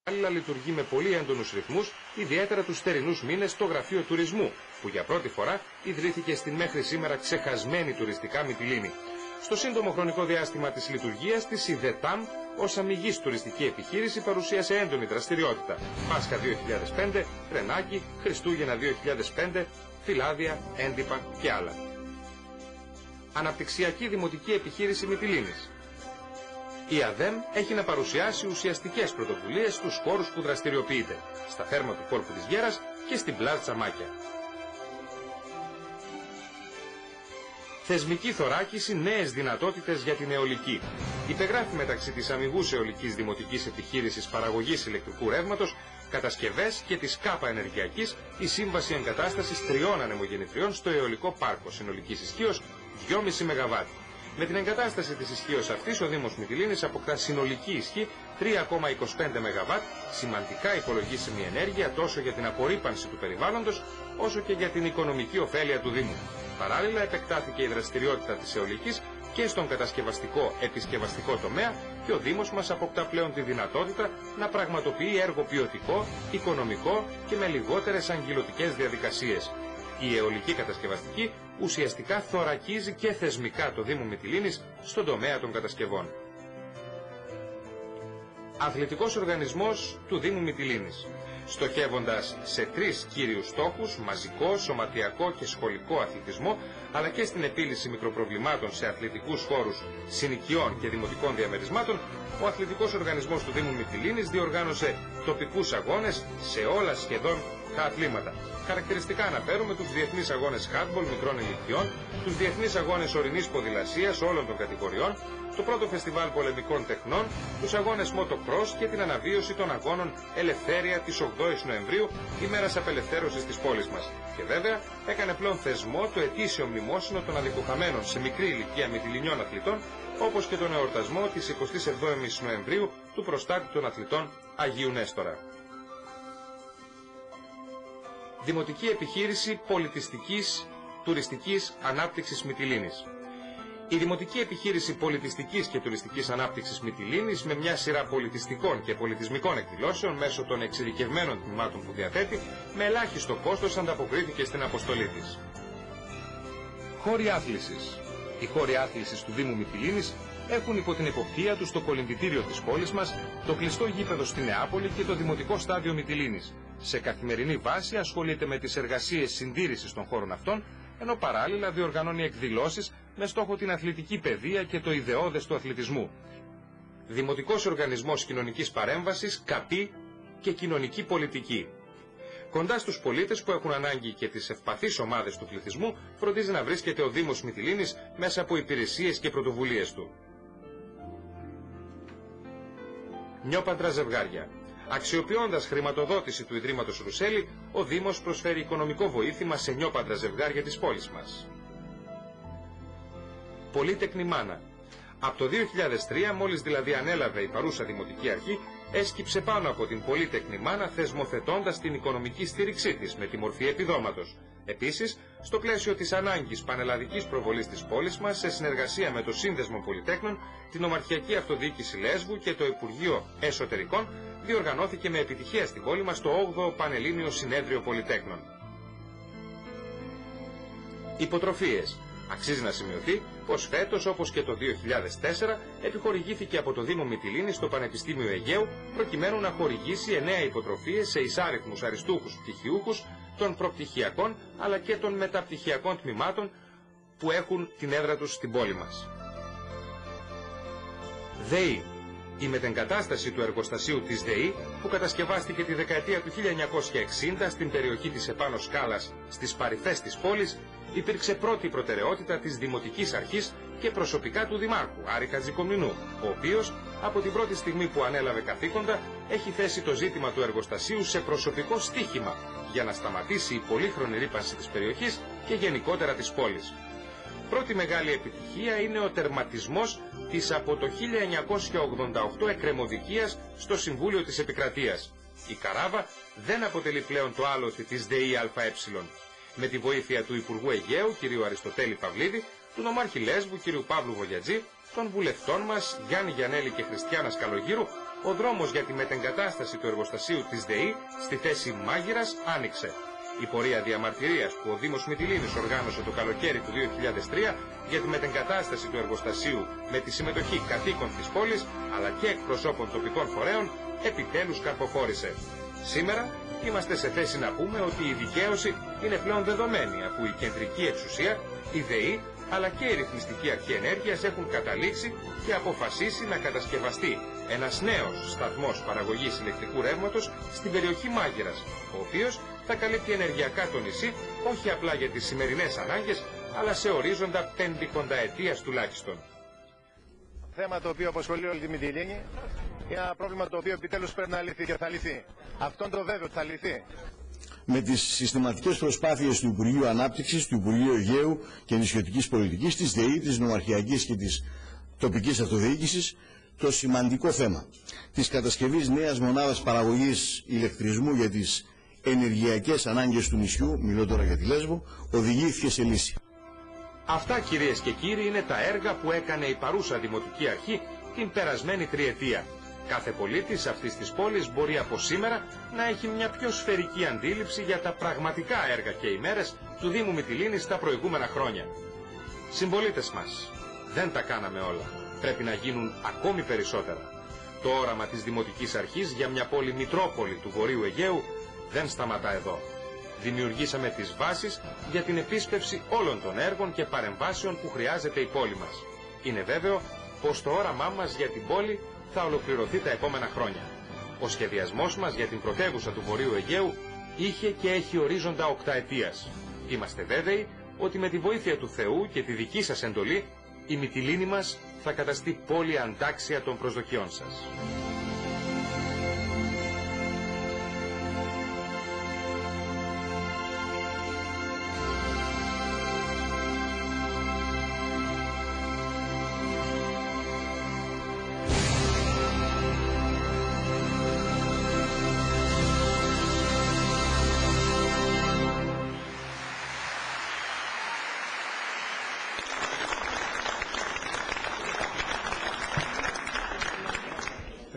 Άλλα λειτουργεί με πολύ έντονους ρυθμούς, ιδιαίτερα τους θερινούς μήνες, το Γραφείο Τουρισμού, που για πρώτη φορά ιδρύθηκε στην μέχρι σήμερα ξεχασμένη τουριστικά Μυτιλήνη. Στο σύντομο χρονικό διάστημα της λειτουργίας της, η ΔΕΤΑΜ ως αμιγής τουριστική επιχείρηση παρουσίασε έντονη δραστηριότητα. Πάσχα 2005, Τρενάκι, Χριστούγεννα 2005, Φυλάδια, Έντυπα και άλλα. Αναπτυξιακή Δημοτική Επιχείρηση Μυτιλήνης. Η ΑΔΕΜ έχει να παρουσιάσει ουσιαστικές πρωτοβουλίες στους χώρους που δραστηριοποιείται, στα θέρμα του κόλπου της Γέρας και στην πλάτσα Μάκια. Θεσμική θωράκιση, νέες δυνατότητες για την αιωλική. Υπεγράφει μεταξύ της αμιγούς αιωλικής δημοτικής επιχείρησης παραγωγής ηλεκτρικού ρεύματος, κατασκευές και της ΚΑΠΑ Ενεργειακής η σύμβαση εγκατάστασης 3 ανεμογεννητριών στο αιωλικό πάρκο συνολικής ισχύως 2,5 ΜΒ. Με την εγκατάσταση της ισχύως αυτής, ο Δήμος Μυτιλήνης αποκτά συνολική ισχύ 3,25 ΜΒ, σημαντικά υπολογίσιμη ενέργεια τόσο για την απορρίπανση του περιβάλλοντος, όσο και για την οικονομική ωφέλεια του Δήμου. Παράλληλα, επεκτάθηκε η δραστηριότητα της αιωλικής και στον κατασκευαστικό-επισκευαστικό τομέα και ο Δήμος μας αποκτά πλέον τη δυνατότητα να πραγματοποιεί έργο ποιοτικό, οικονομικό και με λιγότερες αγγυλωτικές διαδικασίες. Η αιωλική κατασκευαστική ουσιαστικά θωρακίζει και θεσμικά το Δήμο Μυτιλήνης στον τομέα των κατασκευών. Αθλητικός οργανισμός του Δήμου Μυτιλήνης, στοχεύοντας σε 3 κύριους στόχους, μαζικό, σωματιακό και σχολικό αθλητισμό, αλλά και στην επίλυση μικροπροβλημάτων σε αθλητικούς χώρους συνοικιών και δημοτικών διαμερισμάτων, ο Αθλητικός Οργανισμός του Δήμου Μυτιλήνης διοργάνωσε τοπικούς αγώνες σε όλα σχεδόν τα αθλήματα. Χαρακτηριστικά αναφέρουμε τους διεθνείς αγώνες handball μικρών ηλικιών, τους διεθνείς αγώνες ορεινής ποδηλασίας όλων των κατηγοριών, το πρώτο φεστιβάλ πολεμικών τεχνών, τους αγώνες motocross και την αναβίωση των αγώνων Ελευθέρια της 8ης Νοεμβρίου, ημέρας απελευθέρωσης της πόλης μας. Και βέβαια έκανε πλέον θεσμό το ετήσιο μνημόσυνο των αδικοχαμένων σε μικρή ηλικία μυτιληνιών αθλητών, όπως και τον εορτασμό της 27ης Νοεμβρίου του προστάτη των αθλητών Αγίου Νέστορα. Δημοτική Επιχείρηση Πολιτιστικής Τουριστικής Ανάπτυξης Μυτιλήνης. Η Δημοτική Επιχείρηση Πολιτιστικής και Τουριστικής Ανάπτυξης Μυτιλήνης, με μια σειρά πολιτιστικών και πολιτισμικών εκδηλώσεων μέσω των εξειδικευμένων τμήματων που διαθέτει, με ελάχιστο κόστος ανταποκρίθηκε στην αποστολή της. Χώροι άθλησης. Οι χώροι άθλησης του Δήμου Μυτιλήνης έχουν υπό την εποπτεία τους το κολυμβητήριο της πόλης μας, το κλειστό γήπεδο στη Νεάπολη και το Δημοτικό Στάδιο Μυτιλήνης. Σε καθημερινή βάση ασχολείται με τις εργασίες συντήρησης των χώρων αυτών, ενώ παράλληλα διοργανώνει εκδηλώσεις με στόχο την αθλητική παιδεία και το ιδεώδες του αθλητισμού. Δημοτικός Οργανισμός Κοινωνικής Παρέμβασης, ΚΑΠΗ και Κοινωνική Πολιτική. Κοντά στους πολίτες που έχουν ανάγκη και τις ευπαθείς ομάδες του πληθυσμού, φροντίζει να βρίσκεται ο Δήμος Μυτιλήνης μέσα από υπηρεσίες και πρωτοβουλίες του. Νιόπαντρα ζευγάρια. Αξιοποιώντας χρηματοδότηση του Ιδρύματος Ρουσέλη, ο Δήμος προσφέρει οικονομικό βοήθημα σε νιόπαντρα ζευγάρια της πόλης μας. Πολύτεκνη μάνα. Από το 2003, μόλις δηλαδή ανέλαβε η παρούσα Δημοτική Αρχή, έσκυψε πάνω από την πολύτεκνη μάνα, θεσμοθετώντας την οικονομική στήριξή της με τη μορφή επιδόματος. Επίσης, στο πλαίσιο της ανάγκης πανελλαδικής προβολής της πόλης μας, σε συνεργασία με το Σύνδεσμο Πολυτέκνων, την Ομαρχιακή Αυτοδιοίκηση Λέσβου και το Υπουργείο Εσωτερικών, διοργανώθηκε με επιτυχία στην πόλη μας το 8ο Πανελλήνιο Συνέδριο Πολυτέκνων. Υποτροφίες. Αξίζει να σημειωθεί πως φέτος, όπως και το 2004, επιχορηγήθηκε από το Δήμο Μυτιλήνη στο Πανεπιστήμιο Αιγαίου, προκειμένου να χορηγήσει 9 υποτροφίες σε εισάριθμους αριστούχους πτυχιούχους των προπτυχιακών αλλά και των μεταπτυχιακών τμήματων που έχουν την έδρα τους στην πόλη μας. ΔΕΗ. Η μετεγκατάσταση του εργοστασίου της ΔΕΗ, που κατασκευάστηκε τη δεκαετία του 1960 στην περιοχή της επάνω σκάλας στις παρυφές της πόλης, υπήρξε πρώτη προτεραιότητα της Δημοτικής Αρχής και προσωπικά του Δημάρχου Άρη Χατζικομνηνού, ο οποίος από την πρώτη στιγμή που ανέλαβε καθήκοντα έχει θέσει το ζήτημα του εργοστασίου σε προσωπικό στίχημα για να σταματήσει η πολύχρονη ρύπανση της περιοχής και γενικότερα της πόλης. Πρώτη μεγάλη επιτυχία είναι ο τερματισμός της από το 1988 εκκρεμωδικίας στο Συμβούλιο της Επικρατείας. Η Καράβα δεν αποτελεί πλέον το άλοθη της ΔΕΗ ΑΕ. Με τη βοήθεια του Υπουργού Αιγαίου, κ. Αριστοτέλη Παυλίδη, του νομάρχη Λέσβου, κ. Παύλου Βογιατζή, των βουλευτών μας Γιάννη Γιαννέλη και Χριστιάνα Καλογύρου, ο δρόμος για τη μετεγκατάσταση του εργοστασίου της ΔΕΗ στη θέση μάγειρας άνοιξε. Η πορεία διαμαρτυρίας που ο Δήμος Μυτιλήνης οργάνωσε το καλοκαίρι του 2003 για τη μετεγκατάσταση του εργοστασίου με τη συμμετοχή κατοίκων της πόλης αλλά και εκπροσώπων τοπικών φορέων επιτέλους καρποφόρησε. Σήμερα είμαστε σε θέση να πούμε ότι η δικαίωση είναι πλέον δεδομένη, αφού η κεντρική εξουσία, η ΔΕΗ αλλά και η Ρυθμιστική Αρχή Ενέργειας έχουν καταλήξει και αποφασίσει να κατασκευαστεί ένας νέος σταθμός παραγωγής ηλεκτρικού ρεύματος στην περιοχή Μάγειρας, ο οποίος θα καλύπτει ενεργειακά το νησί όχι απλά για τις σημερινές ανάγκες, αλλά σε ορίζοντα 50 ετίας τουλάχιστον. Θέμα το οποίο απασχολεί όλη τη Μυτιλήνη, είναι ένα πρόβλημα το οποίο επιτέλους πρέπει να λυθεί και θα λυθεί. Αυτό είναι το βέβαιο ότι θα λυθεί. Με τις συστηματικές προσπάθειες του Υπουργείου Ανάπτυξης, του Υπουργείου Αιγαίου και Νησιωτικής Πολιτικής, της ΔΕΗ, της Νομαρχιακής και της τοπικής αυτοδιοίκησης, το σημαντικό θέμα της κατασκευής νέας μονάδας παραγωγής ηλεκτρισμού για τις ενεργειακές ανάγκες του νησιού, μιλώ τώρα για τη Λέσβο, οδηγήθηκε σε λύση. Αυτά, κυρίες και κύριοι, είναι τα έργα που έκανε η παρούσα Δημοτική Αρχή την περασμένη τριετία. Κάθε πολίτης αυτής της πόλης μπορεί από σήμερα να έχει μια πιο σφαιρική αντίληψη για τα πραγματικά έργα και ημέρες του Δήμου Μυτιλήνης τα προηγούμενα χρόνια. Συμπολίτες μας, δεν τα κάναμε όλα. Πρέπει να γίνουν ακόμη περισσότερα. Το όραμα της Δημοτικής Αρχής για μια πόλη μητρόπολη του Βορείου Αιγαίου δεν σταματά εδώ. Δημιουργήσαμε τις βάσεις για την επίσπευση όλων των έργων και παρεμβάσεων που χρειάζεται η πόλη μας. Είναι βέβαιο πως το όραμά μας για την πόλη θα ολοκληρωθεί τα επόμενα χρόνια. Ο σχεδιασμός μας για την πρωτεύουσα του Βορείου Αιγαίου είχε και έχει ορίζοντα 8 ετίας. Είμαστε βέβαιοι ότι με τη βοήθεια του Θεού και τη δική σας εντολή η Μυτιλήνη μας θα καταστεί πόλη αντάξια των προσδοκιών σας.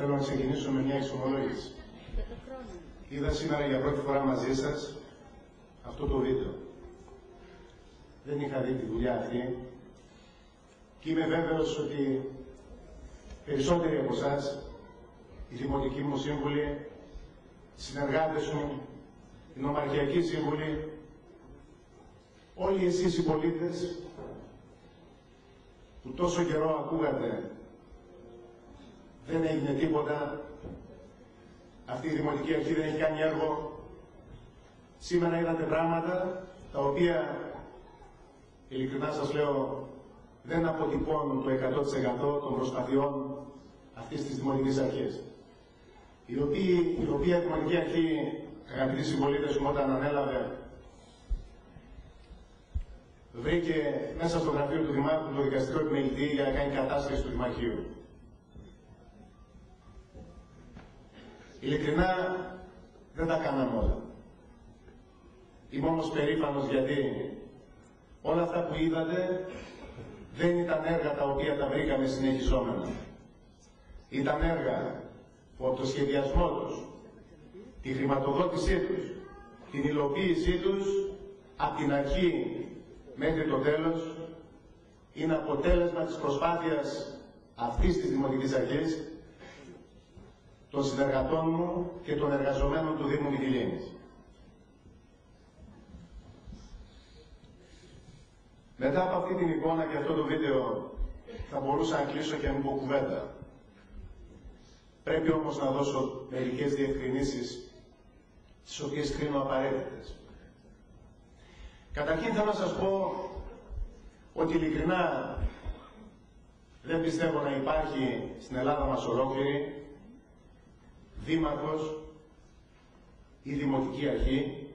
Θέλω να ξεκινήσω με μια εξομολόγηση. Είδα σήμερα για πρώτη φορά μαζί σας αυτό το βίντεο. Δεν είχα δει τη δουλειά αυτή και είμαι βέβαιος ότι περισσότεροι από εσάς, οι δημοτικοί μου σύμβουλοι, οι συνεργάτες μου, οι νομαρχιακοί σύμβουλοι, όλοι εσείς οι πολίτες που τόσο καιρό ακούγατε δεν έγινε τίποτα, αυτή η Δημοτική Αρχή δεν έχει κάνει έργο. Σήμερα είδατε πράγματα τα οποία, ειλικρινά σας λέω, δεν αποτυπώνουν το 100% των προσπαθειών αυτής της Δημοτικής Αρχής. Η οποία Δημοτική Αρχή, αγαπητοί συμπολίτες μου, όταν ανέλαβε, βρήκε μέσα στο γραφείο του Δημάρχου το δικαστικό επιμελητή για να κάνει κατάσχεση του Δημαρχείου. Ειλικρινά δεν τα κάναμε όλα. Είμαι όμως περήφανος γιατί όλα αυτά που είδατε δεν ήταν έργα τα οποία τα βρήκαμε συνεχιζόμενα. Ήταν έργα που από το σχεδιασμό τους, τη χρηματοδότησή τους, την υλοποίησή τους, από την αρχή μέχρι το τέλος, είναι αποτέλεσμα της προσπάθειας αυτής της Δημοτικής Αρχής, των συνεργατών μου και των εργαζομένων του Δήμου Μυτιλήνης. Μετά από αυτή την εικόνα και αυτό το βίντεο θα μπορούσα να κλείσω και να μην πω κουβέντα. Πρέπει όμως να δώσω μερικές διευκρινήσεις τις οποίες κρίνω απαραίτητες. Καταρχήν θέλω να σας πω ότι ειλικρινά δεν πιστεύω να υπάρχει στην Ελλάδα μας ολόκληρη δήμαρχος ή Δημοτική Αρχή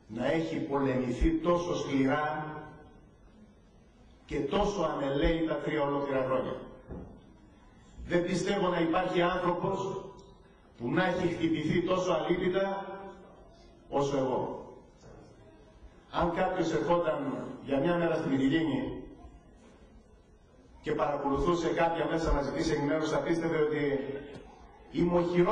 να έχει πολεμηθεί τόσο σκληρά και τόσο ανελαίητα 3 ολόκληρα χρόνια. Δεν πιστεύω να υπάρχει άνθρωπος που να έχει χτυπηθεί τόσο αλίπητα όσο εγώ. Αν κάποιος ερχόταν για μια μέρα στη Μυτιλήνη και παρακολουθούσε κάποια μέσα να ζητήσει ενημέρωση, θα πίστευε ότι Είμαι ο χειρότερος